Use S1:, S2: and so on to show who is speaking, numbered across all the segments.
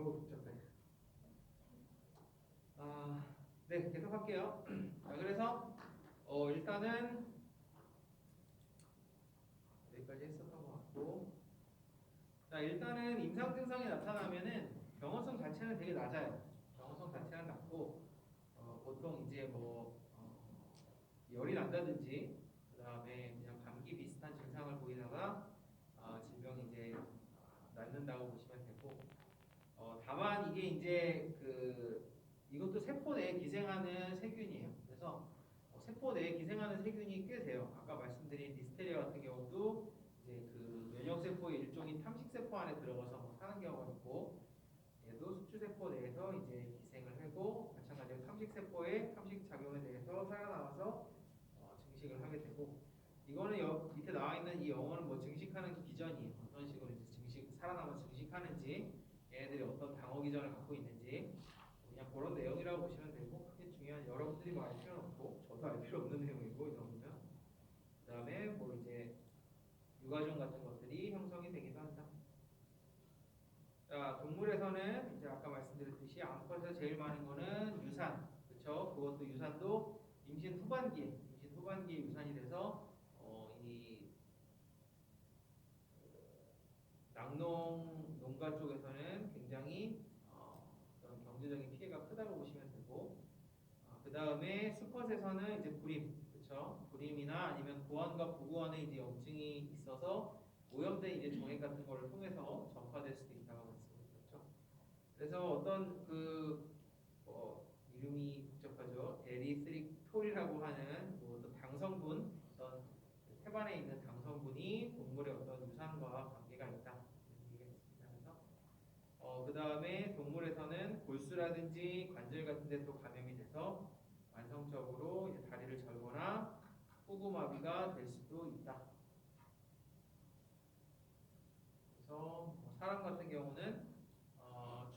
S1: 어우 복잡해. 네, 계속할게요. 자, 그래서 일단은 여기까지 했었던 것 같고, 자, 일단은 임상 증상이 나타나면은 병원성 자체는 되게 낮아요. 병원성 자체는 낮고, 보통 이제 열이 난다든지, 그 다음에 그냥 감기 비슷한 증상을 보이다가 질병이 이제 낫는다고 보시면 되고, 다만 이게 이제 이것도 세포 내에 기생하는 세균이에요. 그래서 세포 내에 기생하는 세균이 꽤 돼요. 아까 말씀드린 디스테리아 같은 경우도 이제 그 면역세포의 일종인 탐식세포 안에 들어가서 사는 경우가 있고, 얘도 숙주세포 내에서 이제 기생을 하고, 마찬가지로 탐식세포의 탐식 작용에 대해서 살아남아서 증식을 하게 되고, 이거는 밑에 나와 있는 이 영어는 뭐 증식하는 기전이에요. 어떤 식으로 이제 살아남아 증식하는지, 얘네들이 어떤 방어 기전을 갖고 있는지, 그냥 그런 내용이라고 보시면 되고, 크게 중요한 여러분들이 뭐 알 필요는 없고, 저도 알 필요 없는 내용이고, 이 정도면. 그 다음에 뭐 이제 유가종 같은 것들이 형성이 되기도 한다. 자, 동물에서는 이제 아까 말씀드렸듯이 암컷에서 제일 많은 거는 유산, 그렇죠? 그것도 유산도 임신 후반기에 유산이 돼서 이 낙농 농가 쪽에서는 굉장히 그런 경제적인 피해가 크다고 보시면 되고, 그 다음에 수컷에서는 이제 불임, 그렇죠? 불임이나 아니면 고환과 부고환에 이제 염증이 있어서 오염된 이제 종액 같은 거를 통해서 전파될 수도 있다고 말씀드렸죠. 그래서 어떤 이름이 복잡하죠. 에리스릭톨이라고 하는 뭐 어떤 당성분, 어떤 태반에 있는 당성분이 동물의 어떤 유산과 관계가 있다. 이런 얘기가 있습니다. 그래서 그 다음에 동물에서는 골수라든지 관절 같은 데 또 감염이 돼서 만성적으로 이제 다리를 절거나 후구마비가 될 수도 있다. 그래서 사람 같은 경우는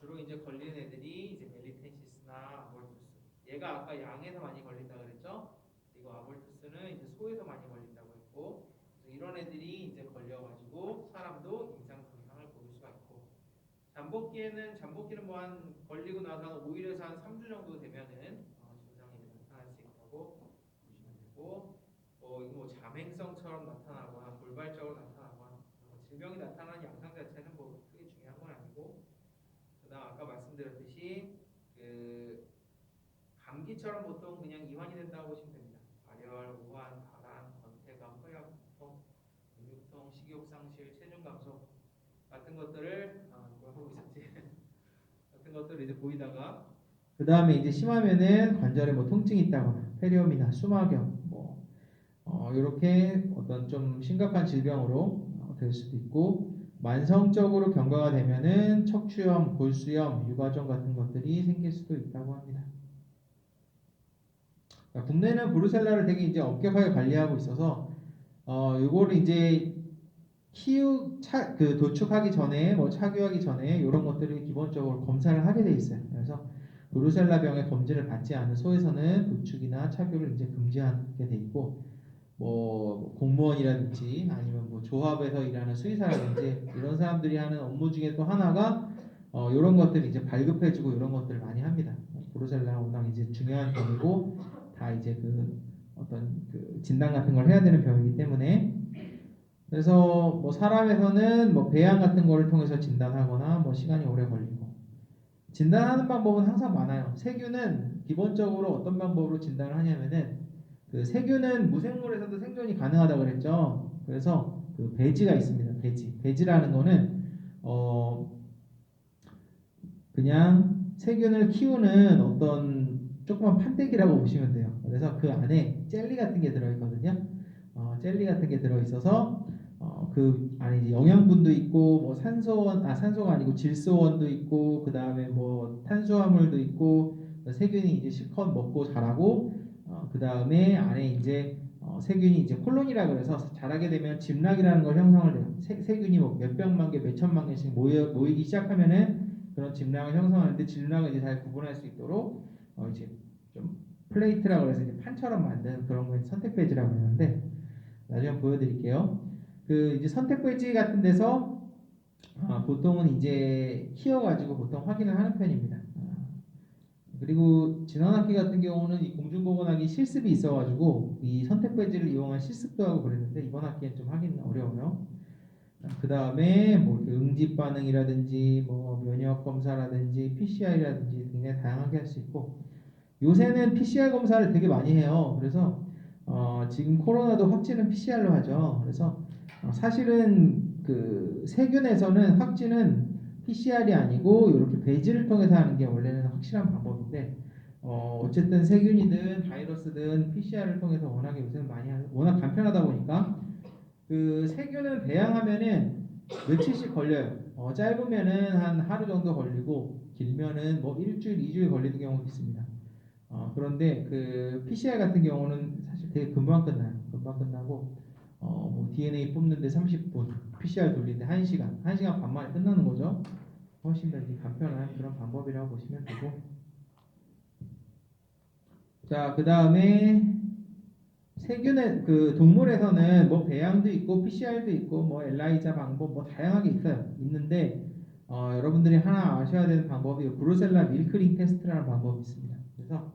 S1: 주로 이제 걸리는 애들이 이제 멜리텐시스나 아볼투스. 얘가 아까 양에서 많이 걸린다 그랬죠? 그리고 아볼투스는 이제 소에서 많이 걸린다고 했고, 그래서 이런 애들이 이제 걸려가지고 사람도 임상 증상을 보일 수가 있고, 잠복기는 뭐 한 걸리고 나서 한 5일에서 한 3주 정도 되면은 증상이 나타날 수 있다고 보시면 되고, 이거 뭐 잠행성처럼 나타나거나 돌발적으로 나타나거나 질병이 나타나는 양상 자체는 뭐 크게 중요한 건 아니고, 그다음 아까 말씀드렸듯이 그 감기처럼 보통 그냥 이완이 된다고 보시면 됩니다. 발열, 우한, 발한, 건태감, 허약통, 근육통, 식욕 상실, 체중 감소 같은 것들을 뭐 하고 있었지? 같은 것들을 이제 보이다가, 그 다음에 이제 심하면은 관절에 뭐 통증이 있다거나 폐렴이나 수막염 이렇게 어떤 좀 심각한 질병으로 될 수도 있고, 만성적으로 경과가 되면은 척추염, 골수염, 유과종 같은 것들이 생길 수도 있다고 합니다. 국내는 브루셀라를 되게 이제 엄격하게 관리하고 있어서 요거를 이제 도축하기 전에 뭐 착유하기 전에 이런 것들을 기본적으로 검사를 하게 돼 있어요. 그래서 브루셀라병의 검진을 받지 않은 소에서는 도축이나 착유를 이제 금지하게 돼 있고, 뭐 공무원이라든지 아니면 뭐 조합에서 일하는 수의사라든지 이런 사람들이 하는 업무 중에 또 하나가 이런 것들이 이제 발급해주고 이런 것들을 많이 합니다. 브루셀라 워낙 이제 중요한 병이고 다 이제 어떤 진단 같은 걸 해야 되는 병이기 때문에, 그래서 뭐 사람에서는 뭐 배양 같은 거를 통해서 진단하거나 뭐 시간이 오래 걸리고, 진단하는 방법은 항상 많아요. 세균은 기본적으로 어떤 방법으로 진단을 하냐면은, 세균은 무생물에서도 생존이 가능하다고 그랬죠. 그래서 배지가 있습니다. 배지라는 거는 그냥 세균을 키우는 어떤 조그만 판때기라고 보시면 돼요. 그래서 그 안에 젤리 같은 게 들어있거든요. 젤리 같은 게 들어있어서 그 안에 이제 영양분도 있고, 뭐 산소가 아니고 질소원도 있고, 그 다음에 뭐 탄수화물도 있고, 세균이 이제 실컷 먹고 자라고, 그 다음에 안에 이제 세균이 이제 콜론이라고 해서 자라게 되면 집락이라는 걸 형성을 해요. 세균이 뭐 몇백만 개, 몇천만 개씩 모이기 시작하면은 그런 집락을 형성하는데, 집락을 이제 잘 구분할 수 있도록 이제 좀 플레이트라고 해서 이제 판처럼 만든 그런 걸 선택 배지라고 하는데, 나중에 보여드릴게요. 이제 선택 배지 같은 데서
S2: 보통은 이제 키워가지고 보통 확인을 하는 편입니다. 그리고 지난 학기 같은 경우는 이 공중보건학이 실습이 있어가지고 이 선택 배지를 이용한 실습도 하고 그랬는데 이번 학기엔 좀 하기는 어려워요. 그 다음에 뭐 이렇게 응집 반응이라든지 뭐 면역 검사라든지 PCR이라든지 굉장히 다양하게 할 수 있고 요새는 PCR 검사를 되게 많이 해요. 그래서 지금 코로나도 확진은 PCR로 하죠. 그래서 사실은 그 세균에서는 확진은 PCR이 아니고 이렇게 배지를 통해서 하는 게 원래는 확실한 방법인데 어쨌든 세균이든 바이러스든 PCR을 통해서 워낙에 요새는 많이 하는 워낙 간편하다 보니까 그 세균은 배양하면은 며칠씩 걸려요. 짧으면은 한 하루 정도 걸리고 길면은 뭐 일주일, 이주일 걸리는 경우도 있습니다. 그런데 그 PCR 같은 경우는 사실 되게 금방 끝나요. 금방 끝나고 뭐 DNA 뽑는데 30분, PCR 돌리는데 1시간, 1시간 반 만에 끝나는 거죠. 훨씬 더 이제 간편한 그런 방법이라고 보시면 되고. 자, 그 다음에 세균의 그 동물에서는 뭐 배양도 있고 PCR도 있고 뭐 엘라이자 방법 뭐 다양하게 있어요. 있는데 여러분들이 하나 아셔야 되는 방법이 브루셀라 밀크링 테스트라는 방법이 있습니다. 그래서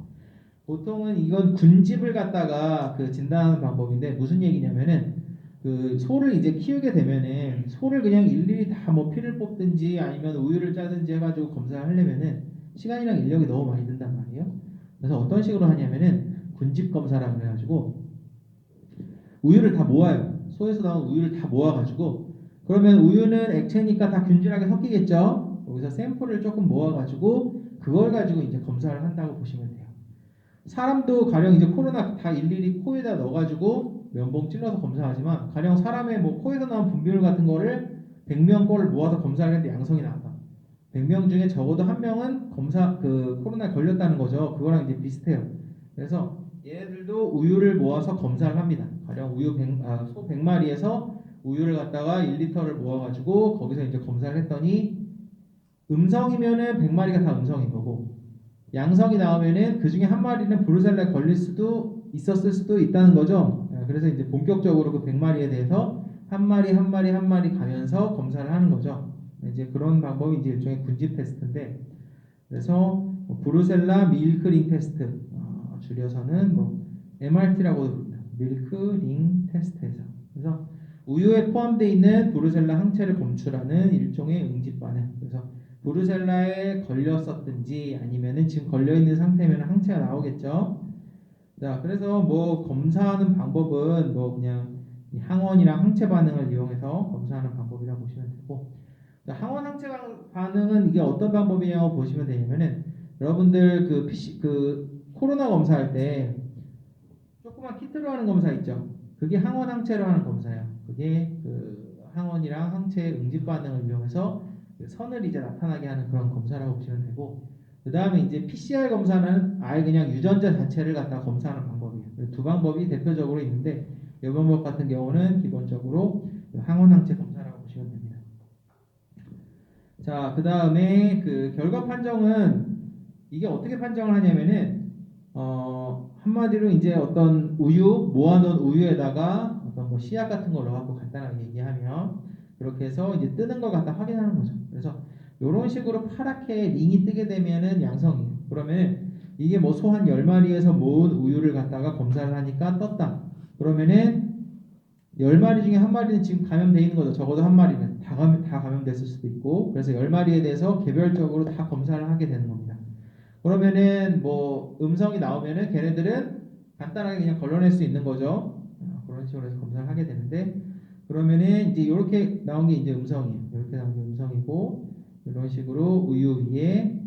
S2: 보통은 이건 군집을 갖다가 그 진단하는 방법인데 무슨 얘기냐면은 그 소를 이제 키우게 되면은 소를 그냥 일일이 다 뭐 피를 뽑든지 아니면 우유를 짜든지 해가지고 검사를 하려면은 시간이랑 인력이 너무 많이 든단 말이에요. 그래서 어떤 식으로 하냐면은 군집 검사라고 그래가지고 우유를 다 모아요. 소에서 나온 우유를 다 모아가지고 그러면 우유는 액체니까 다 균질하게 섞이겠죠. 여기서 샘플을 조금 모아가지고 그걸 가지고 이제 검사를 한다고 보시면 돼요. 사람도 가령 이제 코로나 다 일일이 코에다 넣어가지고 면봉 찔러서 검사하지만 가령 사람의 뭐 코에서 나온 분비물 같은 거를 100명 거를 모아서 검사를 했는데 양성이 나왔다. 100명 중에 적어도 한 명은 검사 그 코로나에 걸렸다는 거죠. 그거랑 이제 비슷해요. 그래서 얘네들도 우유를 모아서 검사를 합니다. 가령 소 100마리에서 우유를 갖다가 1리터를 모아가지고 거기서 이제 검사를 했더니 음성이면은 100마리가 다 음성인 거고 양성이 나오면은 그 중에 한 마리는 브루셀라에 걸릴 수도 있었을 수도 있다는 거죠. 그래서 이제 본격적으로 그 100마리에 대해서 한 마리 한 마리 한 마리 가면서 검사를 하는 거죠. 이제 그런 방법이 이제 일종의 군집 테스트인데 그래서 뭐 브루셀라 밀크링 테스트 줄여서는 뭐 MRT라고도 부릅니다. 밀크링 테스트에서 그래서 우유에 포함되어 있는 브루셀라 항체를 검출하는 일종의 응집 반응. 그래서 브루셀라에 걸렸었든지 아니면은 지금 걸려 있는 상태면 항체가 나오겠죠. 자, 그래서 뭐 검사하는 방법은 뭐 그냥 항원이랑 항체 반응을 이용해서 검사하는 방법이라고 보시면 되고, 자, 항원 항체 반응은 이게 어떤 방법이냐고 보시면 되냐면은 여러분들 그 코로나 검사할 때 조그만 키트로 하는 검사 있죠. 그게 항원 항체로 하는 검사예요. 그게 그 항원이랑 항체의 응집 반응을 이용해서 그 선을 이제 나타나게 하는 그런 검사라고 보시면 되고, 그 다음에 이제 PCR 검사는 아예 그냥 유전자 자체를 갖다 검사하는 방법이에요. 두 방법이 대표적으로 있는데 이 방법 같은 경우는 기본적으로 항원 항체 검사라고 보시면 됩니다. 자, 그 다음에 그 결과 판정은 이게 어떻게 판정을 하냐면은 한마디로 이제 어떤 우유 모아놓은 우유에다가 어떤 뭐 씨앗 같은 걸 넣어갖고 간단하게 얘기하면 그렇게 해서 이제 뜨는 걸 갖다 확인하는 거죠. 그래서 이런 식으로 파랗게 링이 뜨게 되면은 양성이에요. 그러면 이게 뭐 소 한 10마리에서 모은 우유를 갖다가 검사를 하니까 떴다. 그러면은 10마리 중에 한 마리는 지금 감염돼 있는 거죠. 적어도 한 마리는 다 감염됐을 수도 있고 그래서 10마리에 대해서 개별적으로 다 검사를 하게 되는 겁니다. 그러면은 뭐 음성이 나오면은 걔네들은 간단하게 그냥 걸러낼 수 있는 거죠. 그런 식으로 해서 검사를 하게 되는데 그러면은 이제 이렇게 나온 게 이제 음성이에요. 이렇게 나온 게 음성이고 이런 식으로 우유 위에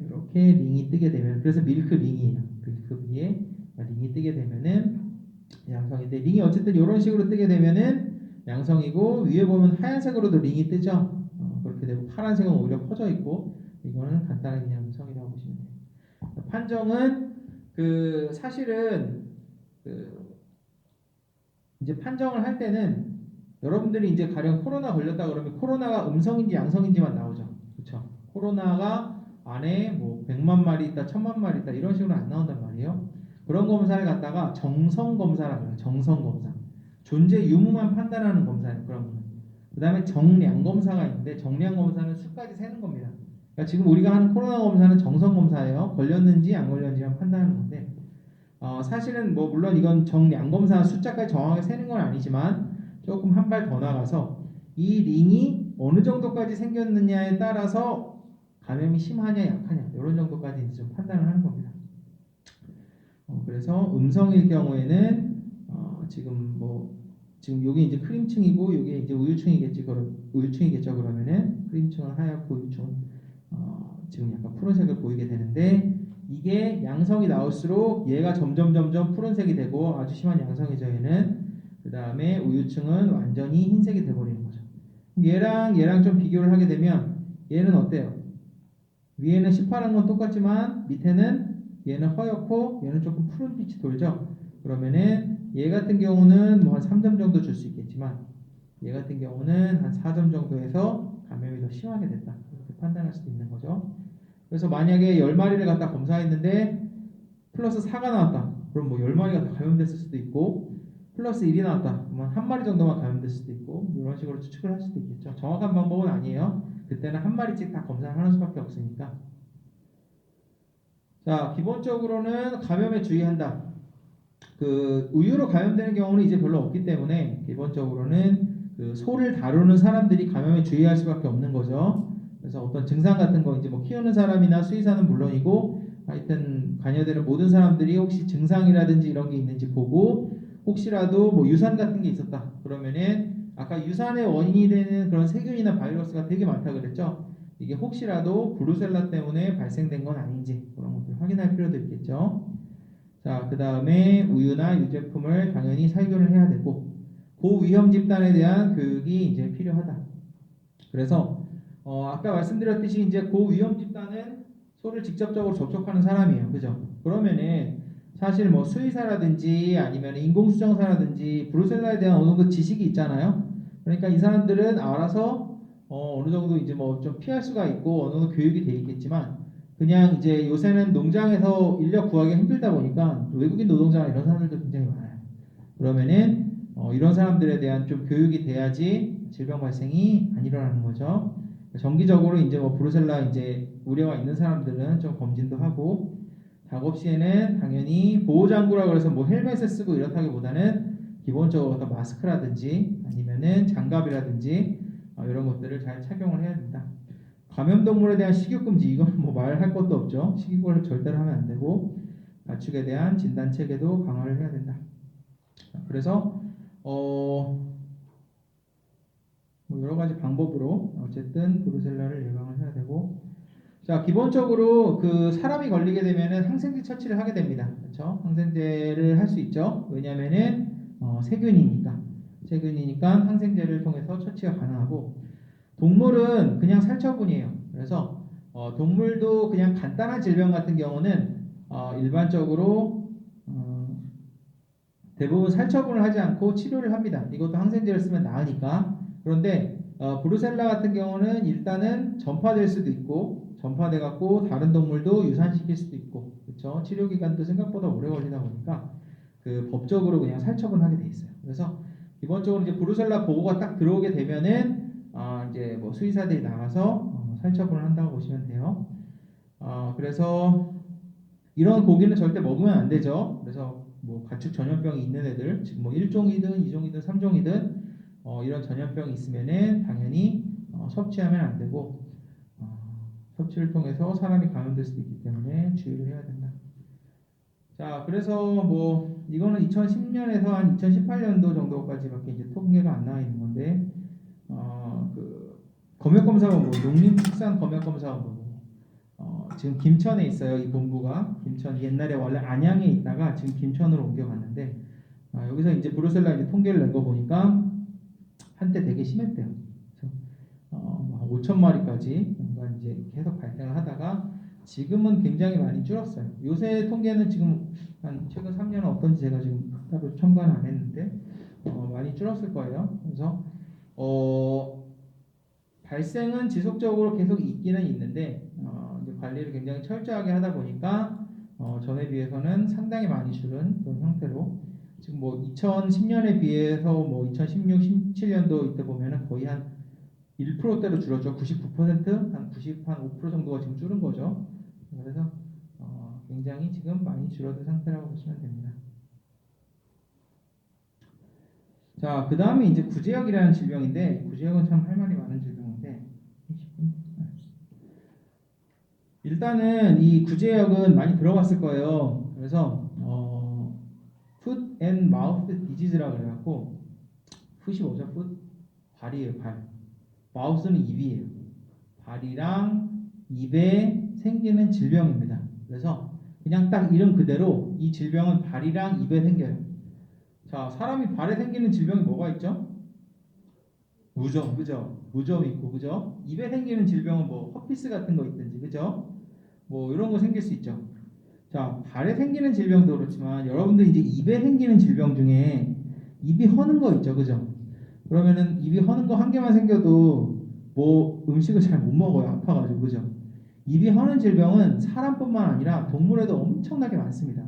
S2: 이렇게 링이 뜨게 되면 그래서 밀크 링이에요. 밀크 위에 링이 뜨게 되면은 양성인데 링이 어쨌든 이런 식으로 뜨게 되면은 양성이고 위에 보면 하얀색으로도 링이 뜨죠. 그렇게 되고 파란색은 오히려 퍼져 있고 이거는 간단하게 그냥 음성이라고 보시면 돼요. 판정은 그 사실은 그 이제 판정을 할 때는 여러분들이 이제 가령 코로나 걸렸다 그러면 코로나가 음성인지 양성인지만 나오죠. 그렇죠? 코로나가 안에 뭐 100만 마리 있다, 1000만 마리 있다 이런 식으로 안 나온단 말이에요. 그런 검사를 갖다가 정성 검사라고 해요. 정성 검사. 존재 유무만 판단하는 검사예요. 그런 거는. 그 다음에 정량 검사가 있는데 정량 검사는 수까지 세는 겁니다. 그러니까 지금 우리가 하는 코로나 검사는 정성 검사예요. 걸렸는지 안 걸렸는지만 판단하는 건데 사실은 뭐 물론 이건 정량 검사 숫자까지 정확하게 세는 건 아니지만 조금 한 발 더 나가서 이 링이 어느 정도까지 생겼느냐에 따라서 감염이 심하냐 약하냐 이런 정도까지 이제 좀 판단을 하는 겁니다. 그래서 음성일 경우에는 지금 여기 이제 크림층이고 여기 이제 우유층이겠죠. 그러면은 크림층은 하얗고 우유층은 지금 약간 푸른색을 보이게 되는데 이게 양성이 나올수록 얘가 점점 푸른색이 되고 아주 심한 양성이죠. 얘는 그 다음에 우유층은 완전히 흰색이 돼버리는 거죠. 얘랑 좀 비교를 하게 되면 얘는 어때요? 위에는 시퍼런 건 똑같지만 밑에는 얘는 허옇고 얘는 조금 푸른 빛이 돌죠. 그러면은 얘 같은 경우는 뭐 한 3점 정도 줄 수 있겠지만 얘 같은 경우는 한 4점 정도에서 감염이 더 심하게 됐다. 이렇게 판단할 수도 있는 거죠. 그래서 만약에 10마리를 갖다 검사했는데 플러스 4가 나왔다. 그럼 뭐 10마리가 다 감염됐을 수도 있고 플러스 1이 나왔다. 그러면 한 마리 정도만 감염됐을 수도 있고 이런 식으로 추측을 할 수도 있겠죠. 정확한 방법은 아니에요. 그때는 한 마리씩 다 검사를 하는 수밖에 없으니까. 자, 기본적으로는 감염에 주의한다. 그 우유로 감염되는 경우는 이제 별로 없기 때문에 기본적으로는 그 소를 다루는 사람들이 감염에 주의할 수밖에 없는 거죠. 그래서 어떤 증상 같은 거 이제 뭐 키우는 사람이나 수의사는 물론이고 하여튼 관여되는 모든 사람들이 혹시 증상이라든지 이런 게 있는지 보고 혹시라도 뭐 유산 같은 게 있었다 그러면은 아까 유산의 원인이 되는 그런 세균이나 바이러스가 되게 많다 그랬죠. 이게 혹시라도 브루셀라 때문에 발생된 건 아닌지 그런 것들 확인할 필요도 있겠죠. 자, 그 다음에 우유나 유제품을 당연히 살균을 해야 되고 고위험 집단에 대한 교육이 이제 필요하다. 그래서 아까 말씀드렸듯이 이제 고위험 집단은 소를 직접적으로 접촉하는 사람이에요. 그죠? 그러면은 사실 뭐 수의사라든지 아니면 인공수정사라든지 브루셀라에 대한 어느 정도 지식이 있잖아요. 그러니까 이 사람들은 알아서 어느 정도 이제 뭐 좀 피할 수가 있고 어느 정도 교육이 돼 있겠지만 그냥 이제 요새는 농장에서 인력 구하기 힘들다 보니까 외국인 노동자나 이런 사람들도 굉장히 많아요. 그러면은 이런 사람들에 대한 좀 교육이 돼야지 질병 발생이 안 일어나는 거죠. 정기적으로 이제 뭐 브루셀라 이제 우려가 있는 사람들은 좀 검진도 하고 작업 시에는 당연히 보호장구라 그래서 뭐 헬멧을 쓰고 이렇다기보다는 기본적으로 어떤 마스크라든지 아니면은 장갑이라든지 이런 것들을 잘 착용을 해야 된다. 감염동물에 대한 식욕금지 이건 뭐 말할 것도 없죠. 식욕을 절대로 하면 안 되고 가축에 대한 진단 체계도 강화를 해야 된다. 그래서 뭐 여러 가지 방법으로 어쨌든 브루셀라를 예방을 해야 되고 자 기본적으로 그 사람이 걸리게 되면은 항생제 처치를 하게 됩니다. 그렇죠? 항생제를 할 수 있죠. 왜냐면은 세균이니까 항생제를 통해서 처치가 가능하고 동물은 그냥 살처분이에요. 그래서 동물도 그냥 간단한 질병 같은 경우는 일반적으로 대부분 살처분을 하지 않고 치료를 합니다. 이것도 항생제를 쓰면 나으니까. 그런데 브루셀라 같은 경우는 일단은 전파될 수도 있고 전파돼 갖고 다른 동물도 유산시킬 수도 있고 그렇죠. 치료 기간도 생각보다 오래 걸리다 보니까 그 법적으로 그냥 살처분하게 돼 있어요. 그래서 기본적으로 이제 브루셀라 보고가 딱 들어오게 되면은 이제 뭐 수의사들이 나가서 살처분을 한다고 보시면 돼요. 그래서 이런 고기는 절대 먹으면 안 되죠. 그래서 뭐 가축 전염병이 있는 애들, 즉 뭐 1종이든 2종이든 3종이든 이런 전염병이 있으면은 당연히 섭취하면 안 되고 섭취를 통해서 사람이 감염될 수도 있기 때문에 주의를 해야 된다. 자, 그래서 뭐 이거는 2010년에서 한 2018년도 정도까지밖에 이제 통계가 안 나와 있는 건데 그 검역검사본부, 농림축산검역검사본부 지금 김천에 있어요. 이 본부가 김천 옛날에 원래 안양에 있다가 지금 김천으로 옮겨갔는데 여기서 이제 브루셀라 이제 통계를 낸 거 보니까 한때 되게 심했대요. 그래서 5천 마리까지 이제 계속 발생을 하다가 지금은 굉장히 많이 줄었어요. 요새 통계는 지금 한 최근 3년은 어떤지 제가 지금 따로 첨가는 안 했는데 많이 줄었을 거예요. 그래서 발생은 지속적으로 계속 있기는 있는데 이제 관리를 굉장히 철저하게 하다 보니까 전에 비해서는 상당히 많이 줄은 그런 형태로 지금 뭐 2010년에 비해서 뭐 2016, 17년도 이때 보면은 거의 한 1%대로 줄었죠. 99%, 한 95% 정도가 지금 줄은 거죠. 그래서 굉장히 지금 많이 줄어든 상태라고 보시면 됩니다. 자, 그 다음에 이제 구제역이라는 질병인데, 구제역은 참 할 말이 많은 질병인데, 일단은 이 구제역은 많이 들어봤을 거예요. 그래서 foot and mouth disease라고 그래갖고, foot이 뭐죠? foot? 발이에요, 발. mouth는 입이에요. 발이랑 입에 생기는 질병입니다. 그래서 그냥 딱 이름 그대로 이 질병은 발이랑 입에 생겨요. 자, 사람이 발에 생기는 질병이 뭐가 있죠? 무좀, 그죠? 무좀 있고, 그죠? 입에 생기는 질병은 뭐 허피스 같은 거 있든지, 그죠? 뭐 이런 거 생길 수 있죠. 자, 발에 생기는 질병도 그렇지만 여러분들 이제 입에 생기는 질병 중에 입이 허는 거 있죠, 그죠? 그러면은 입이 허는 거 한 개만 생겨도 뭐 음식을 잘 못 먹어요, 아파가지고, 그죠? 입이 허는 질병은 사람뿐만 아니라 동물에도 엄청나게 많습니다.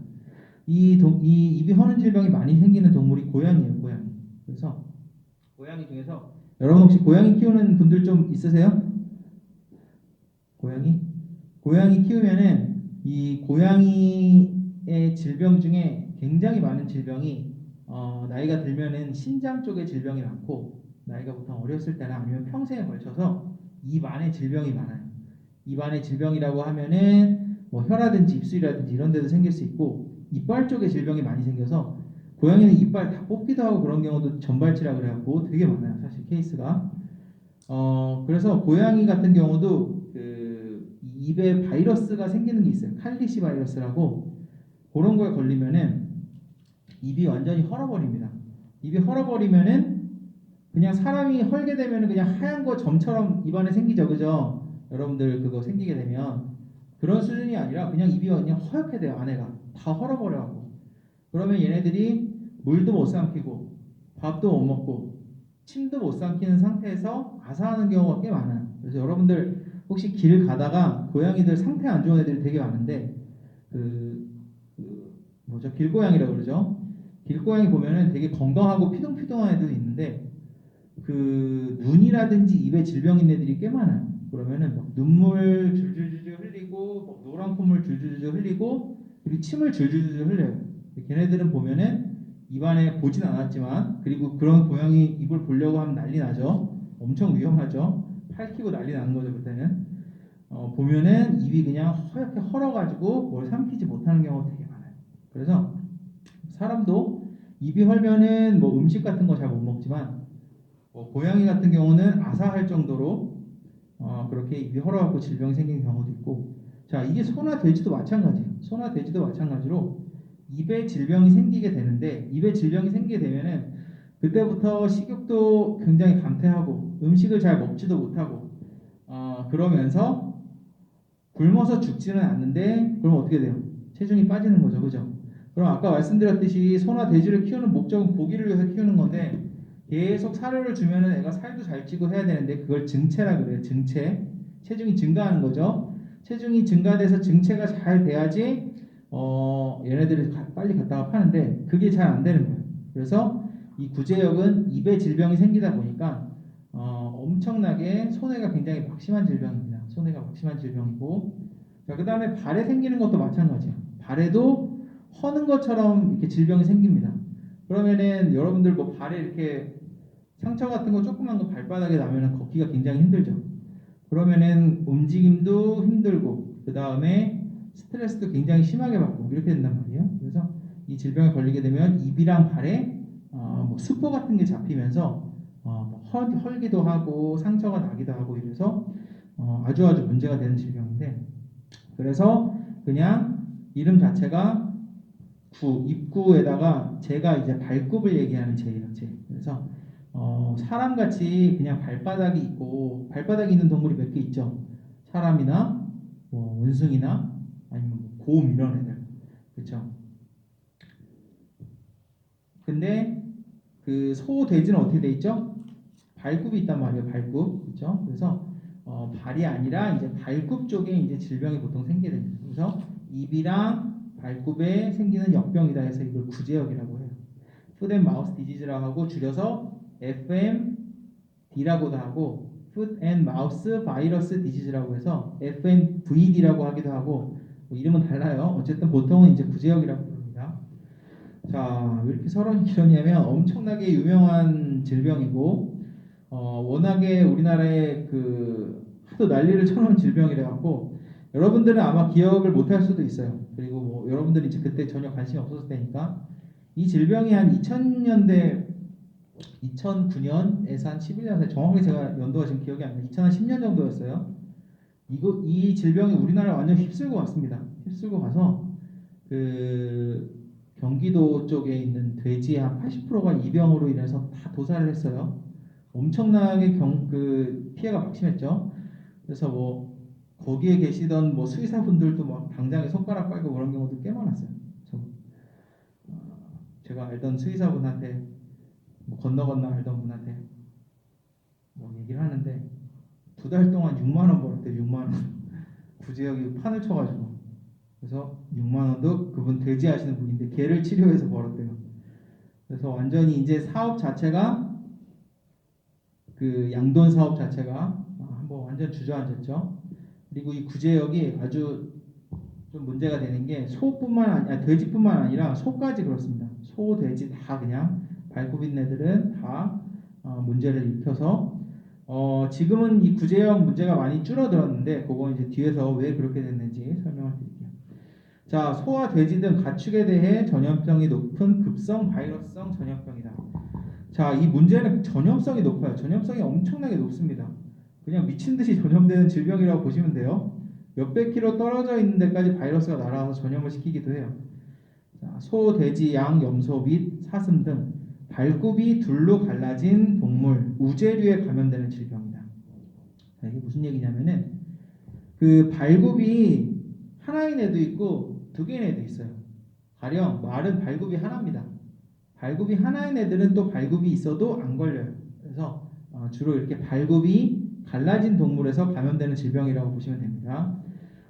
S2: 이 입이 허는 질병이 많이 생기는 동물이 고양이에요, 고양이. 그래서 고양이 중에서 여러분 혹시 고양이 키우는 분들 좀 있으세요? 고양이? 고양이 키우면은 이 고양이의 질병 중에 굉장히 많은 질병이 나이가 들면은 신장 쪽의 질병이 많고 나이가 보통 어렸을 때나 아니면 평생에 걸쳐서 입 안에 질병이 많아요. 입 안에 질병이라고 하면은 뭐 혀라든지 입술이라든지 이런 데도 생길 수 있고 이빨 쪽에 질병이 많이 생겨서 고양이는 이빨 다 뽑기도 하고 그런 경우도 전발치라 그래갖고 되게 많아요. 사실 케이스가. 그래서 고양이 같은 경우도 그 입에 바이러스가 생기는 게 있어요. 칼리시 바이러스라고 그런 거에 걸리면은 입이 완전히 헐어버립니다. 입이 헐어버리면은 그냥 사람이 헐게 되면은 그냥 하얀 거 점처럼 입안에 생기죠, 그죠? 여러분들 그거 생기게 되면 그런 수준이 아니라 그냥 입이 그냥 허옇게 돼요, 안에가 다 헐어버려갖고. 그러면 얘네들이 물도 못 삼키고 밥도 못 먹고 침도 못 삼키는 상태에서 아사하는 경우가 꽤 많아요. 그래서 여러분들 혹시 길 가다가 고양이들 상태 안 좋은 애들이 되게 많은데 그 뭐죠? 길고양이라고 그러죠. 길고양이 보면은 되게 건강하고 피둥피둥한 애들도 있는데 그 눈이라든지 입에 질병 있는 애들이 꽤 많아요. 그러면은 막 눈물 줄줄줄 흘리고 막 노란 콧물 줄줄줄 흘리고 그리고 침을 줄줄줄 흘려요. 걔네들은 보면은 입안에 보진 않았지만 그리고 그런 고양이 입을 보려고 하면 난리 나죠. 엄청 위험하죠. 팔키고 난리 나는 거죠 그때는. 보면은 입이 그냥 허옇게 헐어가지고 뭘 삼키지 못하는 경우가 되게 많아요. 그래서 사람도 입이 헐면은 뭐 음식 같은 거 잘 못 먹지만 고양이 같은 경우는 아사할 정도로 그렇게 입이 헐어갖고 질병이 생기는 경우도 있고 자 이게 소나 돼지도 마찬가지예요. 소나 돼지도 마찬가지로 입에 질병이 생기게 되는데 입에 질병이 생기게 되면은 그때부터 식욕도 굉장히 감퇴하고 음식을 잘 먹지도 못하고 그러면서 굶어서 죽지는 않는데 그럼 어떻게 돼요? 체중이 빠지는 거죠, 그죠? 그럼 아까 말씀드렸듯이 소나 돼지를 키우는 목적은 고기를 위해서 키우는 건데 계속 사료를 주면은 애가 살도 잘 찌고 해야 되는데 그걸 증체라 그래요. 증체. 체중이 증가하는 거죠. 체중이 증가돼서 증체가 잘 돼야지 얘네들이 빨리 갖다가 파는데 그게 잘 안 되는 거예요. 그래서 이 구제역은 입에 질병이 생기다 보니까 엄청나게 손해가 굉장히 막심한 질병입니다. 손해가 막심한 질병이고 그 다음에 발에 생기는 것도 마찬가지예요. 발에도 허는 것처럼 이렇게 질병이 생깁니다. 그러면은 여러분들 뭐 발에 이렇게 상처 같은 거 조그만 거 발바닥에 나면은 걷기가 굉장히 힘들죠. 그러면은 움직임도 힘들고 그 다음에 스트레스도 굉장히 심하게 받고 이렇게 된단 말이에요. 그래서 이 질병에 걸리게 되면 입이랑 발에 뭐 수포 같은 게 잡히면서 뭐 헐기도 하고 상처가 나기도 하고 이래서 아주 문제가 되는 질병인데 그래서 그냥 이름 자체가 입구에다가 제가 이제 발굽을 얘기하는 제예요. 제. 그래서 사람같이 그냥 발바닥이 있고 발바닥이 있는 동물이 몇 개 있죠. 사람이나 뭐 원숭이나 아니면 뭐 곰 이런 애들. 그렇죠. 근데 그 소, 돼지는 어떻게 돼 있죠? 발굽이 있단 말이에요. 발굽. 그렇죠? 그래서 발이 아니라 이제 발굽 쪽에 이제 질병이 보통 생기게 됩니다. 그래서 입이랑 발굽에 생기는 역병이다 해서 이걸 구제역이라고 해요. Food and Mouth Disease라고 하고 줄여서 FMD라고도 하고 Food and Mouth Virus Disease라고 해서 FMVD라고 하기도 하고 뭐 이름은 달라요. 어쨌든 보통은 이제 구제역이라고 부릅니다. 자, 왜 이렇게 서론이 길었냐면 엄청나게 유명한 질병이고 워낙에 우리나라에 그 하도 난리를 쳐놓은 질병이라 갖고 여러분들은 아마 기억을 못할 수도 있어요. 그리고 뭐 여러분들이 이제 그때 전혀 관심이 없었을 테니까 이 질병이 한 2000년대 2009년에서 한 11년 사이 정확하게 제가 연도가 지금 기억이 안 나요. 2010년 정도였어요. 이 질병이 우리나라를 완전 휩쓸고 왔습니다. 휩쓸고 가서 그 경기도 쪽에 있는 돼지의 한 80%가 이 병으로 인해서 다 도살을 했어요. 엄청나게 그 피해가 막심했죠. 그래서 뭐 거기에 계시던 뭐 수의사분들도 막 당장에 손가락 빨고 그런 경우도 꽤 많았어요. 제가 알던 수의사분한테 뭐 건너 알던 분한테 뭐 얘기를 하는데 2달 동안 6만 원 벌었대요. 6만 원. 구제역이 판을 쳐가지고 그래서 6만 원도 그분 돼지 하시는 분인데 개를 치료해서 벌었대요. 그래서 완전히 이제 사업 자체가 그 양돈 사업 자체가 한번 완전 주저앉았죠. 그리고 이 구제역이 아주 좀 문제가 되는 게 돼지뿐만 아니라 소까지 그렇습니다. 소, 돼지 다 그냥 발굽인 애들은 다 문제를 일으켜서 지금은 이 구제역 문제가 많이 줄어들었는데 그건 이제 뒤에서 왜 그렇게 됐는지 설명을 드릴게요. 자, 소와 돼지 등 가축에 대해 전염성이 높은 급성 바이러스성 전염병이다. 자, 이 문제는 전염성이 높아요. 전염성이 엄청나게 높습니다. 그냥 미친 듯이 전염되는 질병이라고 보시면 돼요. 몇백 킬로 떨어져 있는 데까지 바이러스가 날아와서 전염을 시키기도 해요. 자, 소, 돼지, 양, 염소 및 사슴 등 발굽이 둘로 갈라진 동물, 우제류에 감염되는 질병이다. 자, 이게 무슨 얘기냐면은 그 발굽이 하나인 애도 있고 2개인 애도 있어요. 가령 말은 발굽이 하나입니다. 발굽이 하나인 애들은 또 발굽이 있어도 안 걸려요. 그래서 주로 이렇게 발굽이 갈라진 동물에서 감염되는 질병이라고 보시면 됩니다.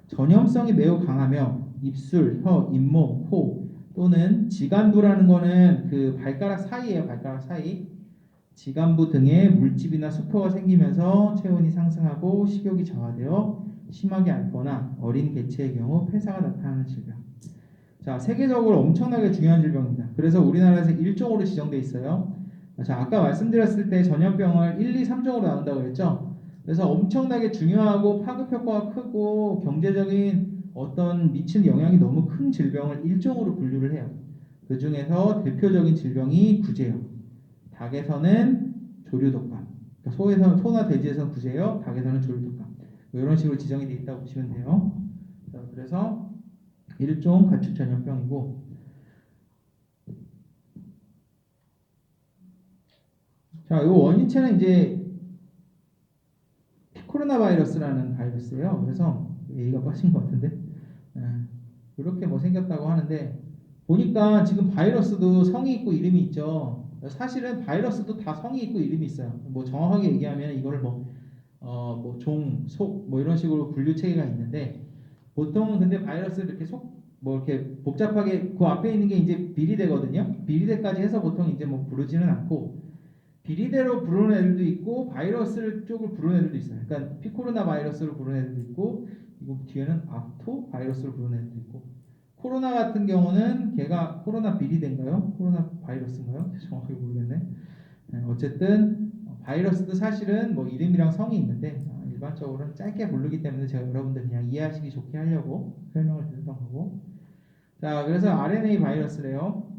S2: 전염성이 매우 강하며 입술, 혀, 잇몸, 코 또는 지간부라는 거는 그 발가락 사이예요. 발가락 사이. 지간부 등에 물집이나 수포가 생기면서 체온이 상승하고 식욕이 저하되어 심하게 앓거나 어린 개체의 경우 폐사가 나타나는 질병. 자, 세계적으로 엄청나게 중요한 질병입니다. 그래서 우리나라에서 1종으로 지정돼 있어요. 자, 아까 말씀드렸을 때 전염병을 1, 2, 3종으로 나눈다고 그랬죠. 그래서 엄청나게 중요하고 파급 효과가 크고 경제적인 어떤 미치는 영향이 너무 큰 질병을 1종으로 분류를 해요. 그 중에서 대표적인 질병이 구제역. 닭에서는 조류독감. 그러니까 소나 돼지에서는 구제역, 닭에서는 조류독감. 뭐 이런 식으로 지정이 되어 있다고 보시면 돼요. 자, 그래서 1종 가축 전염병이고, 자, 이 원인체는 이제 코로나 바이러스라는 바이러스예요. 그래서 얘기가 빠진 것 같은데, 이렇게 뭐 생겼다고 하는데 보니까 지금 바이러스도 성이 있고 이름이 있죠. 사실은 바이러스도 다 성이 있고 이름이 있어요. 뭐 정확하게 얘기하면 이거를 뭐 종, 속, 뭐 이런 식으로 분류 체계가 있는데 보통은 근데 바이러스를 이렇게 뭐 이렇게 복잡하게 그 앞에 있는 게 이제 비리대거든요. 비리대까지 해서 보통 이제 뭐 부르지는 않고 비리대로 부르는 애들도 있고 바이러스 쪽을 부르는 애들도 있어요. 그러니까 피코로나 바이러스로 부르는 애들도 있고 이거 뒤에는 아토 바이러스로 부르는 애들도 있고 코로나 같은 경우는 걔가 코로나 비리대인가요? 코로나 바이러스인가요? 정확하게 모르겠네. 어쨌든 바이러스도 사실은 뭐 이름이랑 성이 있는데 일반적으로는 짧게 부르기 때문에 제가 여러분들 그냥 이해하시기 좋게 하려고 설명을 드렸던 거고. 자, 그래서 RNA 바이러스래요.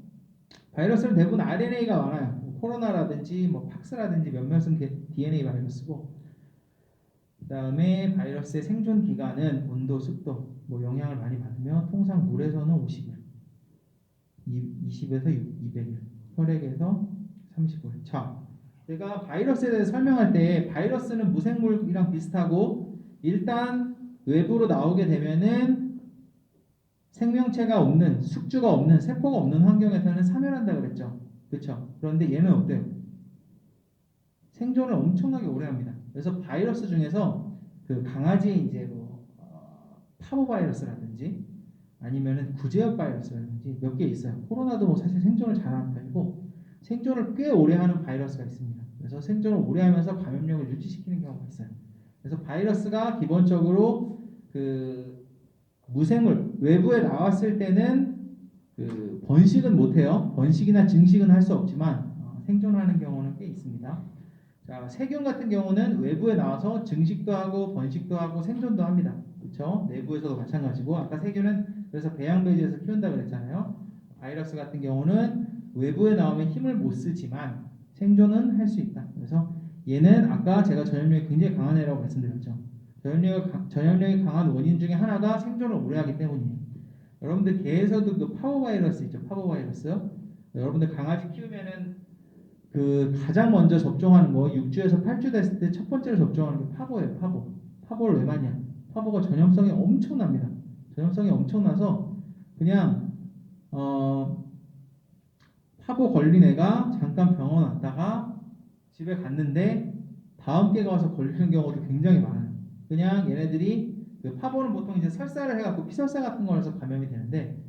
S2: 바이러스는 대부분 RNA가 많아요. 뭐 코로나라든지 뭐 팍스라든지 몇몇은 DNA 바이러스고. 그다음에 바이러스의 생존 기간은 온도, 습도 뭐 영향을 많이 받으며 통상 물에서는 50일, 20에서 200일, 혈액에서 35일. 자, 제가 바이러스에 대해서 설명할 때 바이러스는 무생물이랑 비슷하고 일단 외부로 나오게 되면은 생명체가 없는, 숙주가 없는, 세포가 없는 환경에서는 사멸한다 그랬죠. 그렇죠? 그런데 얘는 어때요? 생존을 엄청나게 오래 합니다. 그래서 바이러스 중에서 그 강아지 이제 뭐 파보 바이러스라든지 아니면은 구제역 바이러스라든지 몇 개 있어요. 코로나도 뭐 사실 생존을 잘하는 편이고 생존을 꽤 오래 하는 바이러스가 있습니다. 그래서 생존을 오래 하면서 감염력을 유지시키는 경우가 있어요. 그래서 바이러스가 기본적으로 그 무생물 외부에 나왔을 때는 그 번식은 못해요. 번식이나 증식은 할 수 없지만 생존하는 경우는 꽤 있습니다. 자, 세균 같은 경우는 외부에 나와서 증식도 하고 번식도 하고 생존도 합니다. 그렇죠? 내부에서도 마찬가지고 아까 세균은 그래서 배양배지에서 키운다 그랬잖아요. 바이러스 같은 경우는 외부에 나오면 힘을 못 쓰지만 생존은 할 수 있다. 그래서 얘는 아까 제가 전염력이 굉장히 강한 애라고 말씀드렸죠. 전염력이 강한 원인 중에 하나가 생존을 오래 하기 때문이에요. 여러분들 개에서도 그 파보바이러스 있죠. 파보바이러스. 여러분들 강아지 키우면은 그 가장 먼저 접종하는 거 6주에서 8주 됐을 때 첫 번째로 접종하는 게 파보예요. 파보. 파보를 왜 많이 하냐? 파보가 전염성이 엄청납니다. 전염성이 엄청나서 그냥 파보 걸린 애가 잠깐 병원 왔다가 집에 갔는데 다음 개가 와서 걸리는 경우도 굉장히 많아요. 그냥 얘네들이 그 파보는 보통 이제 설사를 해갖고 피설사 같은 거라서 감염이 되는데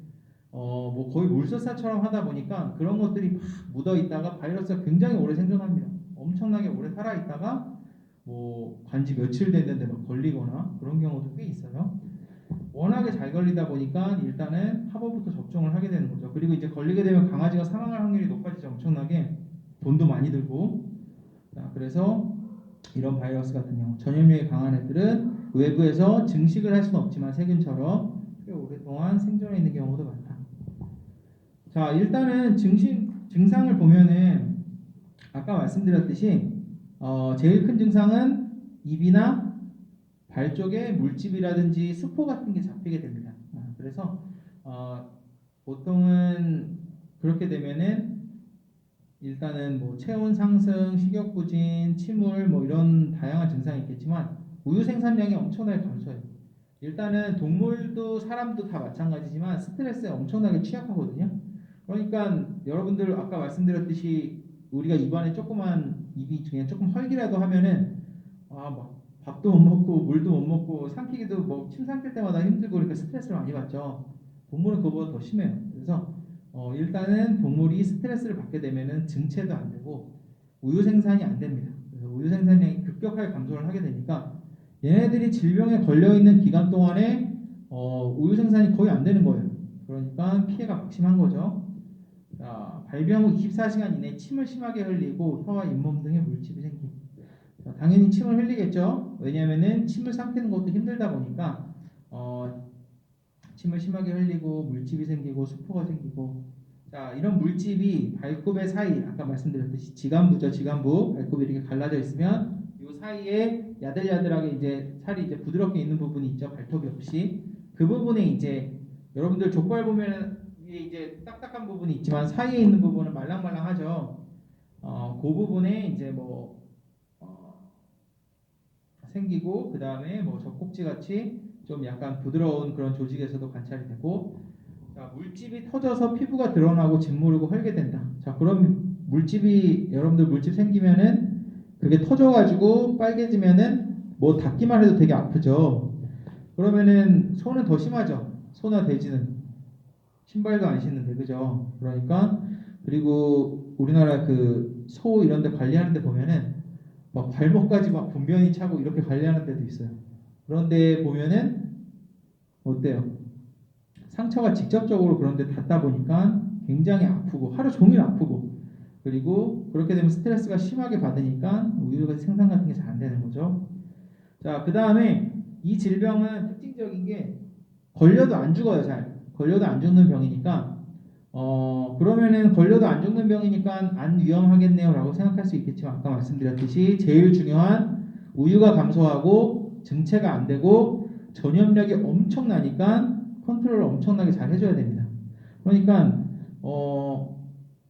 S2: 뭐 거의 물설사처럼 하다 보니까 그런 것들이 막 묻어 있다가 바이러스가 굉장히 오래 생존합니다. 엄청나게 오래 살아 있다가 뭐 관지 며칠 됐는데 막 걸리거나 그런 경우도 꽤 있어요. 워낙에 잘 걸리다 보니까 일단은 파보부터 접종을 하게 되는 거죠. 그리고 이제 걸리게 되면 강아지가 사망할 확률이 높아지죠. 엄청나게 돈도 많이 들고. 자, 그래서 이런 바이러스 같은 경우 전염력이 강한 애들은 외부에서 증식을 할 수는 없지만 세균처럼 꽤 오랫동안 생존해 있는 경우도 많다. 자, 일단은 증상을 보면은 아까 말씀드렸듯이 제일 큰 증상은 입이나 발 쪽에 물집이라든지 수포 같은 게 잡히게 됩니다. 그래서 보통은 그렇게 되면은 일단은 뭐 체온 상승, 식욕 부진, 침울 뭐 이런 다양한 증상이 있겠지만 우유 생산량이 엄청나게 감소해요. 일단은 동물도 사람도 다 마찬가지지만 스트레스에 엄청나게 취약하거든요. 그러니까 여러분들 아까 말씀드렸듯이 우리가 입안에 조그만 입이 그냥 조금 헐기라도 하면은 막 밥도 못 먹고 물도 못 먹고 삼키기도 뭐 침 삼킬 때마다 힘들고 그러니까 스트레스를 많이 받죠. 동물은 그거보다 더 심해요. 그래서 일단은 동물이 스트레스를 받게 되면은 증체도 안 되고 우유 생산이 안 됩니다. 그래서 우유 생산량이 급격하게 감소를 하게 되니까 얘네들이 질병에 걸려 있는 기간 동안에 우유 생산이 거의 안 되는 거예요. 그러니까 피해가 막심한 거죠. 자, 발병 후 24시간 이내에 침을 심하게 흘리고 혀와 잇몸 등에 물집이 생깁니다. 당연히 침을 흘리겠죠. 왜냐하면은 침을 삼키는 것도 힘들다 보니까 침을 심하게 흘리고 물집이 생기고 수포가 생기고 자 이런 물집이 발굽의 사이 아까 말씀드렸듯이 지간부죠. 지간부 발굽이 이렇게 갈라져 있으면 이 사이에 야들야들하게 이제 살이 이제 부드럽게 있는 부분이 있죠. 발톱이 없이 그 부분에 이제 여러분들 족발 보면 위에 이제 딱딱한 부분이 있지만 사이에 있는 부분은 말랑말랑하죠. 그 부분에 이제 뭐 생기고 그 다음에 뭐 젖꼭지 같이 좀 약간 부드러운 그런 조직에서도 관찰이 되고 자, 물집이 터져서 피부가 드러나고 짓무르고 헐게 된다. 자, 그럼 물집이 여러분들 물집 생기면은 그게 터져가지고 빨개지면은 뭐 닿기만 해도 되게 아프죠. 그러면은 소는 더 심하죠. 소나 돼지는 신발도 안 신는데 그죠? 그러니까 그리고 우리나라 그 소 이런 데 관리하는 데 보면은 막 발목까지 막 분변이 차고 이렇게 관리하는 데도 있어요. 그런데 보면은 어때요? 상처가 직접적으로 그런 데 닿다 보니까 굉장히 아프고 하루 종일 아프고 그리고 그렇게 되면 스트레스가 심하게 받으니까 우유 생산 같은 게 잘 안 되는 거죠. 자, 그 다음에 이 질병은 특징적인 게 걸려도 안 죽어요. 잘 걸려도 안 죽는 병이니까 그러면은 걸려도 안 죽는 병이니까 안 위험하겠네요 라고 생각할 수 있겠지만 아까 말씀드렸듯이 제일 중요한 우유가 감소하고 증체가 안 되고 전염력이 엄청나니까 컨트롤을 엄청나게 잘 해줘야 됩니다. 그러니까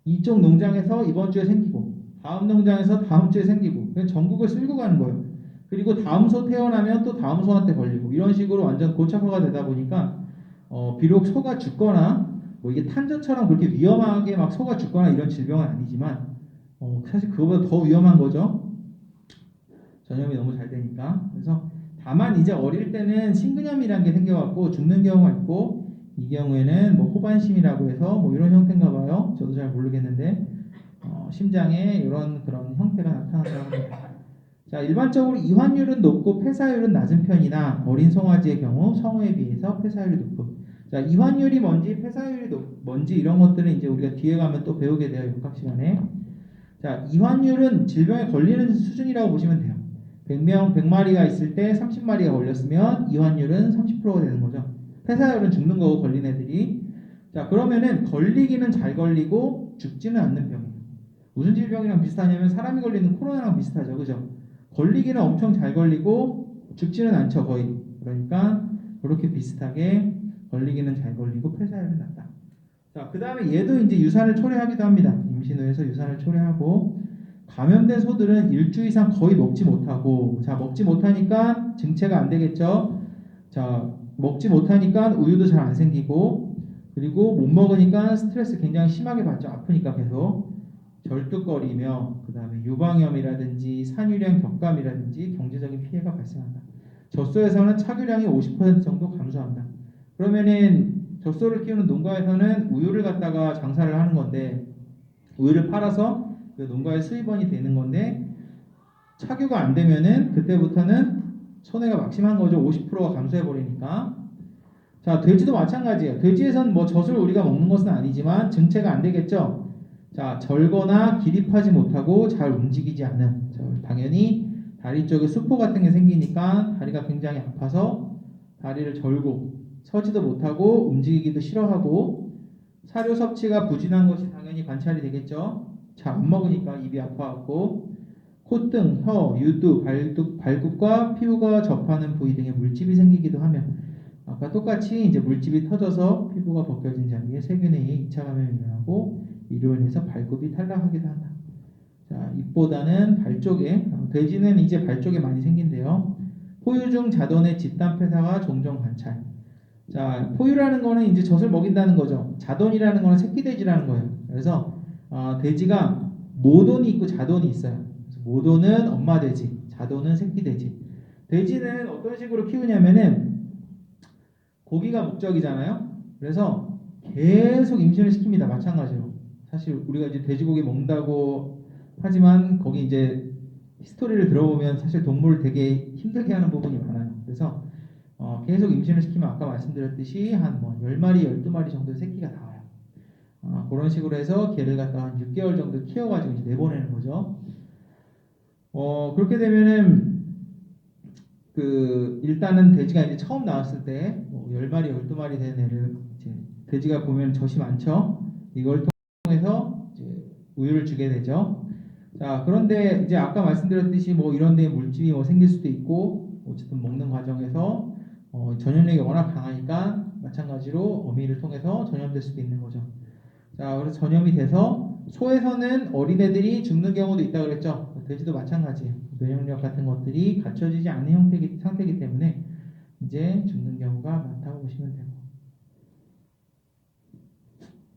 S2: 이쪽 농장에서 이번 주에 생기고 다음 농장에서 다음 주에 생기고 그냥 전국을 쓸고 가는 거예요. 그리고 다음 소 태어나면 또 다음 소한테 걸리고 이런 식으로 완전 고착화가 되다 보니까 비록 소가 죽거나 뭐 이게 탄저처럼 그렇게 위험하게 막 소가 죽거나 이런 질병은 아니지만 사실 그거보다 더 위험한 거죠. 전염이 너무 잘 되니까. 그래서 다만 이제 어릴 때는 심근염이라는 게 생겨갖고 죽는 경우가 있고 이 경우에는 뭐 호반심이라고 해서 뭐 이런 형태인가 봐요. 저도 잘 모르겠는데 심장에 이런 그런 형태가 나타난다고 합니다. 자, 일반적으로 이환율은 높고 폐사율은 낮은 편이나 어린 송아지의 경우 성우에 비해서 폐사율이 높음. 자, 이환율이 뭔지 폐사율이 뭔지 이런 것들은 이제 우리가 뒤에 가면 또 배우게 돼요. 육학 시간에. 자, 이환율은 질병에 걸리는 수준이라고 보시면 돼요. 100마리가 있을 때 30마리가 걸렸으면 이환율은 30%가 되는 거죠. 폐사율은 죽는 거고 걸린 애들이. 자, 그러면은 걸리기는 잘 걸리고 죽지는 않는 병이에요. 무슨 질병이랑 비슷하냐면 사람이 걸리는 코로나랑 비슷하죠. 그죠? 걸리기는 엄청 잘 걸리고 죽지는 않죠. 거의. 그러니까 그렇게 비슷하게 걸리기는 잘 걸리고 폐사율은 낮다. 자, 그 다음에 얘도 이제 유산을 초래하기도 합니다. 임신 후에서 유산을 초래하고 감염된 소들은 일주 이상 거의 먹지 못하고 자, 먹지 못하니까 증체가 안 되겠죠. 자, 먹지 못하니까 우유도 잘 안 생기고 그리고 못 먹으니까 스트레스 굉장히 심하게 받죠. 아프니까 계속 절뚝거리며 그 다음에 유방염이라든지 산유량 격감이라든지 경제적인 피해가 발생한다. 젖소에서는 착유량이 50% 정도 감소한다. 그러면은 젖소를 키우는 농가에서는 우유를 갖다가 장사를 하는 건데 우유를 팔아서 그 농가의 수입원이 되는 건데 착유가 안 되면은 그때부터는 손해가 막심한 거죠. 50%가 감소해 버리니까. 자, 돼지도 마찬가지예요. 돼지에선 뭐 젖을 우리가 먹는 것은 아니지만 증체가 안 되겠죠. 자, 절거나 기립하지 못하고 잘 움직이지 않는. 자, 당연히 다리 쪽에 수포 같은 게 생기니까 다리가 굉장히 아파서 다리를 절고 서지도 못하고 움직이기도 싫어하고 사료 섭취가 부진한 것이 당연히 관찰이 되겠죠. 잘 안 먹으니까 입이 아파갖고 콧등, 혀, 유두, 발굽과 피부가 접하는 부위 등에 물집이 생기기도 하며 아까 똑같이 이제 물집이 터져서 피부가 벗겨진 자리에 세균에 의해 2차 감염이 일어나고 이로 인해서 발굽이 탈락하기도 한다. 자, 입보다는 발 쪽에 돼지는 이제 발 쪽에 많이 생긴대요. 포유 중 자돈의 집단 폐사가 종종 관찰. 자, 포유라는 거는 이제 젖을 먹인다는 거죠. 자돈이라는 거는 새끼 돼지라는 거예요. 그래서 돼지가 모돈이 있고 자돈이 있어요. 그래서 모돈은 엄마 돼지, 자돈은 새끼 돼지. 돼지는 어떤 식으로 키우냐면은 고기가 목적이잖아요. 그래서 계속 임신을 시킵니다. 마찬가지로. 사실 우리가 이제 돼지고기 먹는다고 하지만 거기 이제 히스토리를 들어보면 사실 동물을 되게 힘들게 하는 부분이 많아요. 그래서 계속 임신을 시키면 아까 말씀드렸듯이 한 뭐 10마리, 12마리 정도의 새끼가 나와요. 그런 식으로 해서 걔를 갖다 한 6개월 정도 키워가지고 이제 내보내는 거죠. 그렇게 되면은 일단은 돼지가 이제 처음 나왔을 때뭐 10마리, 12마리 된 애를 이제 돼지가 보면 젖이 많죠. 이걸 통해서 이제 우유를 주게 되죠. 자, 그런데 이제 아까 말씀드렸듯이 뭐 이런 데 물집이 뭐 생길 수도 있고 어쨌든 먹는 과정에서 전염력이 워낙 강하니까 마찬가지로 어미를 통해서 전염될 수도 있는 거죠. 자, 그래서 전염이 돼서 소에서는 어린애들이 죽는 경우도 있다고 그랬죠. 돼지도 마찬가지예요. 면역력 같은 것들이 갖춰지지 않는 상태이기 때문에 이제 죽는 경우가 많다고 보시면 되고.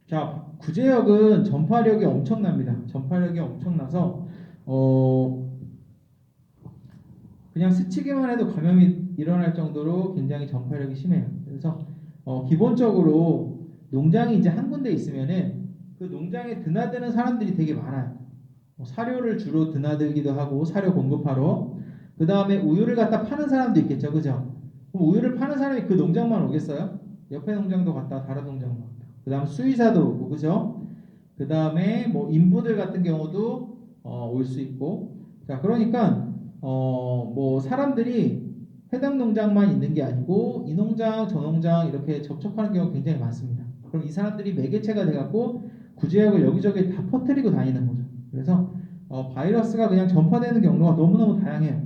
S2: 자, 구제역은 전파력이 엄청납니다. 전파력이 엄청나서 그냥 스치기만 해도 감염이 일어날 정도로 굉장히 전파력이 심해요. 그래서 기본적으로 농장이 이제 한 군데 있으면은 그 농장에 드나드는 사람들이 되게 많아요. 사료를 주로 드나들기도 하고 사료 공급하러 그 다음에 우유를 갖다 파는 사람도 있겠죠, 그죠? 그럼 우유를 파는 사람이 그 농장만 오겠어요? 옆에 농장도 갔다 다른 농장도 갔다. 그 다음 수의사도 오고, 그죠? 그 다음에 뭐 인부들 같은 경우도 올 수 있고. 자, 그러니까 뭐 사람들이 해당 농장만 있는 게 아니고 이 농장 저 농장 이렇게 접촉하는 경우가 굉장히 많습니다. 그럼 이 사람들이 매개체가 돼갖고 구제약을 여기저기 다 퍼뜨리고 다니는 거죠. 그래서 바이러스가 그냥 전파되는 경로가 너무너무 다양해요.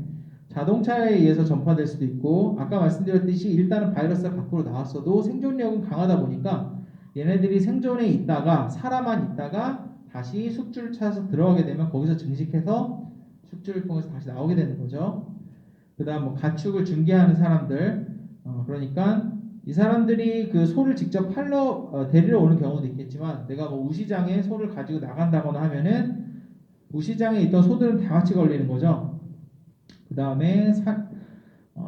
S2: 자동차에 의해서 전파될 수도 있고 아까 말씀드렸듯이 일단은 바이러스가 밖으로 나왔어도 생존력은 강하다 보니까 얘네들이 생존에 있다가 살아만 있다가 다시 숙주를 찾아서 들어가게 되면 거기서 증식해서 숙주를 통해서 다시 나오게 되는 거죠. 그 다음 뭐 가축을 중개하는 사람들 그러니까 이 사람들이 그 소를 직접 데리러 오는 경우도 있겠지만 내가 뭐 우시장에 소를 가지고 나간다거나 하면은 우시장에 있던 소들은 다 같이 걸리는 거죠. 그 다음에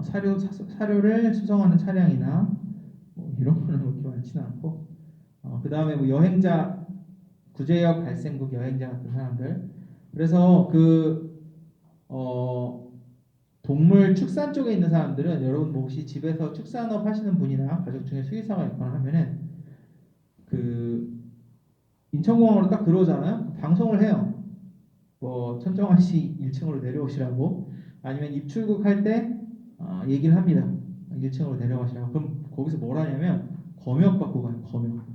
S2: 사료를 수송하는 차량이나 뭐 이런 거는 그렇게 많지는 않고 그 다음에 뭐 여행자 구제역 발생국 여행자 같은 사람들. 그래서 동물 축산 쪽에 있는 사람들은 여러분 뭐 혹시 집에서 축산업 하시는 분이나 가족 중에 수의사가 있거나 하면은 그 인천공항으로 딱 들어오잖아요. 방송을 해요. 뭐 천정환 씨 1층으로 내려오시라고 아니면 입출국 할 때 얘기를 합니다. 1층으로 내려가시라고. 그럼 거기서 뭘 하냐면 검역 받고 가요. 검역.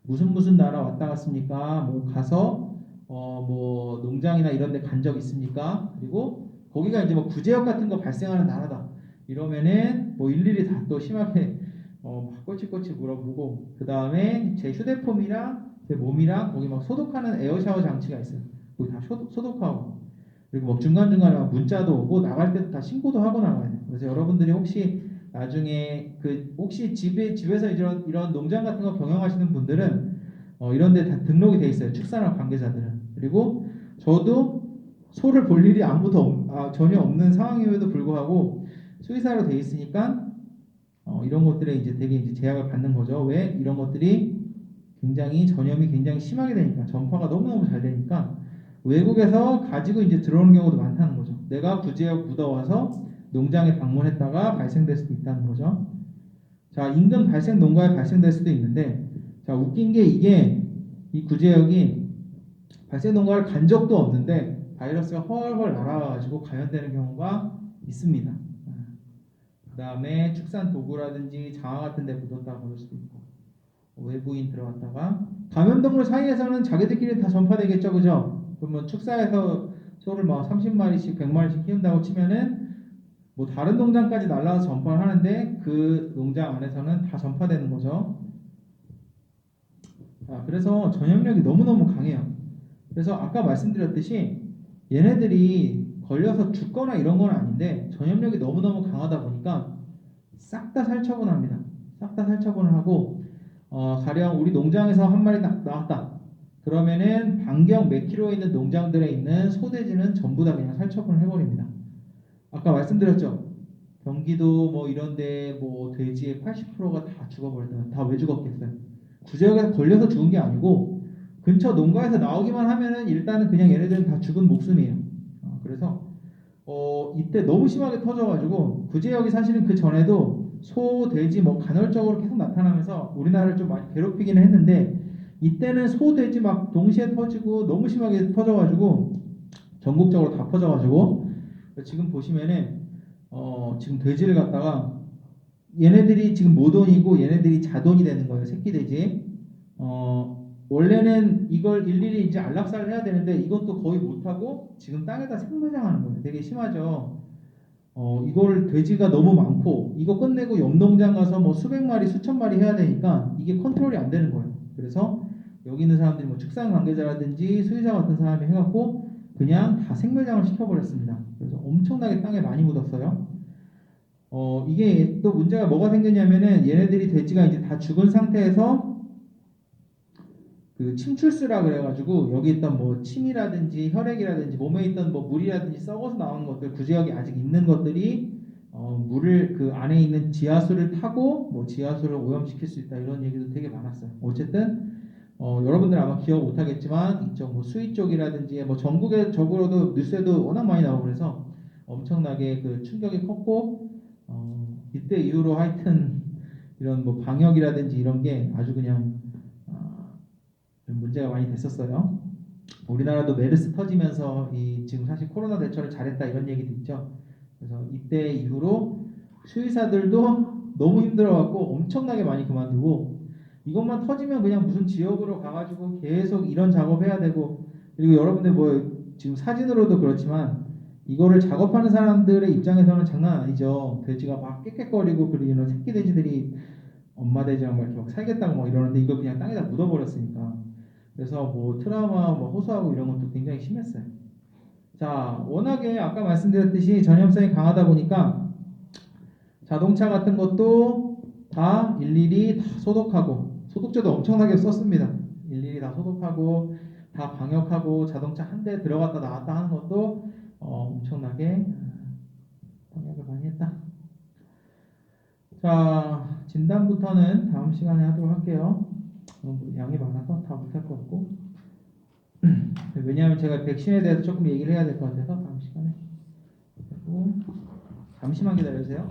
S2: 무슨 나라 왔다 갔습니까? 뭐 가서 뭐 농장이나 이런 데 간 적 있습니까? 그리고 거기가 이제 뭐 구제역 같은 거 발생하는 나라다. 이러면은 뭐 일일이 다 또 심하게 막 꼬치꼬치 물어보고 그 다음에 제 휴대폰이랑 제 몸이랑 거기 막 소독하는 에어샤워 장치가 있어요. 거기 다 소독하고 그리고 막 중간중간에 막 문자도 오고 나갈 때도 다 신고도 하고 나가야 돼요. 그래서 여러분들이 혹시 나중에 혹시 집에서 이런 농장 같은 거 경영하시는 분들은 이런 데 다 등록이 돼 있어요. 축산업 관계자들은. 그리고 저도 소를 볼 일이 전혀 없는 상황임에도 불구하고 수의사로 돼 있으니까 이런 것들에 이제 되게 이제 제약을 받는 거죠. 왜? 이런 것들이 전염이 굉장히 심하게 되니까 전파가 너무너무 잘 되니까 외국에서 가지고 이제 들어오는 경우도 많다는 거죠. 내가 구제역 묻어와서 농장에 방문했다가 발생될 수도 있다는 거죠. 자, 인근 발생 농가에 발생될 수도 있는데, 자, 웃긴 게 이 구제역이 발생 농가를 간 적도 없는데 바이러스가 헐헐 날아와가지고 감염되는 경우가 있습니다. 그 다음에 축산 도구라든지 장화 같은 데 묻었다가 그럴 수도 있고, 외부인 들어갔다가 감염동물 사이에서는 자기들끼리 다 전파되겠죠, 그죠? 그러면 축사에서 소를 막 30마리씩 100마리씩 키운다고 치면은 뭐 다른 농장까지 날라와서 전파를 하는데 그 농장 안에서는 다 전파되는 거죠. 자, 그래서 전염력이 너무너무 강해요. 그래서 아까 말씀드렸듯이 얘네들이 걸려서 죽거나 이런 건 아닌데 전염력이 너무너무 강하다 보니까 싹 다 살처분을 합니다. 싹 다 살처분을 하고 가령 우리 농장에서 한 마리 나왔다. 그러면은 반경 몇 킬로에 있는 농장들에 있는 소돼지는 전부 다 그냥 살처분을 해버립니다. 아까 말씀드렸죠. 경기도 뭐 이런데 뭐 돼지의 80%가 다 죽어버렸다. 다 왜 죽었겠어요? 구제역에서 걸려서 죽은 게 아니고 근처 농가에서 나오기만 하면은 일단은 그냥 얘네들은 다 죽은 목숨이에요. 그래서 이때 너무 심하게 터져가지고 구제역이 사실은 그 전에도 소, 돼지 뭐 간헐적으로 계속 나타나면서 우리나라를 좀 많이 괴롭히기는 했는데 이때는 소, 돼지 막 동시에 터지고 너무 심하게 터져가지고 전국적으로 다 퍼져가지고 지금 보시면은 지금 돼지를 갖다가 얘네들이 지금 모돈이고 얘네들이 자돈이 되는 거예요. 새끼 돼지. 원래는 이걸 일일이 이제 안락사를 해야 되는데 이것도 거의 못하고 지금 땅에다 생매장하는 거예요. 되게 심하죠. 이걸 돼지가 너무 많고 이거 끝내고 옆 농장 가서 뭐 수백 마리 수천 마리 해야 되니까 이게 컨트롤이 안 되는 거예요. 그래서 여기 있는 사람들이 뭐 축산 관계자라든지 수의사 같은 사람이 해갖고 그냥 다 생매장을 시켜버렸습니다. 그래서 엄청나게 땅에 많이 묻었어요. 이게 또 문제가 뭐가 생겼냐면은 얘네들이 돼지가 이제 다 죽은 상태에서 그 침출수라 그래가지고 여기 있던 뭐 침이라든지 혈액이라든지 몸에 있던 뭐 물이라든지 썩어서 나오는 것들 구제역에 아직 있는 것들이 물을 그 안에 있는 지하수를 타고 뭐 지하수를 오염시킬 수 있다 이런 얘기도 되게 많았어요. 어쨌든 여러분들 아마 기억 못하겠지만 이쪽 뭐 수위 쪽이라든지 뭐 전국적으로도 뉴스에도 워낙 많이 나오고 그래서 엄청나게 그 충격이 컸고 이때 이후로 하여튼 이런 뭐 방역이라든지 이런 게 아주 그냥 좀 문제가 많이 됐었어요. 우리나라도 메르스 터지면서 지금 사실 코로나 대처를 잘했다 이런 얘기도 있죠. 그래서 이때 이후로 수의사들도 너무 힘들어갖고 엄청나게 많이 그만두고 이것만 터지면 그냥 무슨 지역으로 가가지고 계속 이런 작업해야 되고 그리고 여러분들 뭐 지금 사진으로도 그렇지만 이거를 작업하는 사람들의 입장에서는 장난 아니죠. 돼지가 막 깨끗거리고 그리고 이런 새끼 돼지들이 엄마 돼지랑 막 이렇게 막 살겠다고 막 이러는데 이걸 그냥 땅에다 묻어버렸으니까 그래서 뭐 트라우마 뭐 호소하고 이런 것도 굉장히 심했어요. 자, 워낙에 아까 말씀드렸듯이 전염성이 강하다 보니까 자동차 같은 것도 다 일일이 다 소독하고 소독제도 엄청나게 썼습니다. 일일이 다 소독하고 다 방역하고 자동차 한 대 들어갔다 나왔다 하는 것도 엄청나게 방역을 많이 했다. 자, 진단부터는 다음 시간에 하도록 할게요. 너무 양이 많아서 다 못할 것 같고 왜냐하면 제가 백신에 대해서 조금 얘기를 해야 될 것 같아서 다음 시간에. 그리고 잠시만 기다려주세요.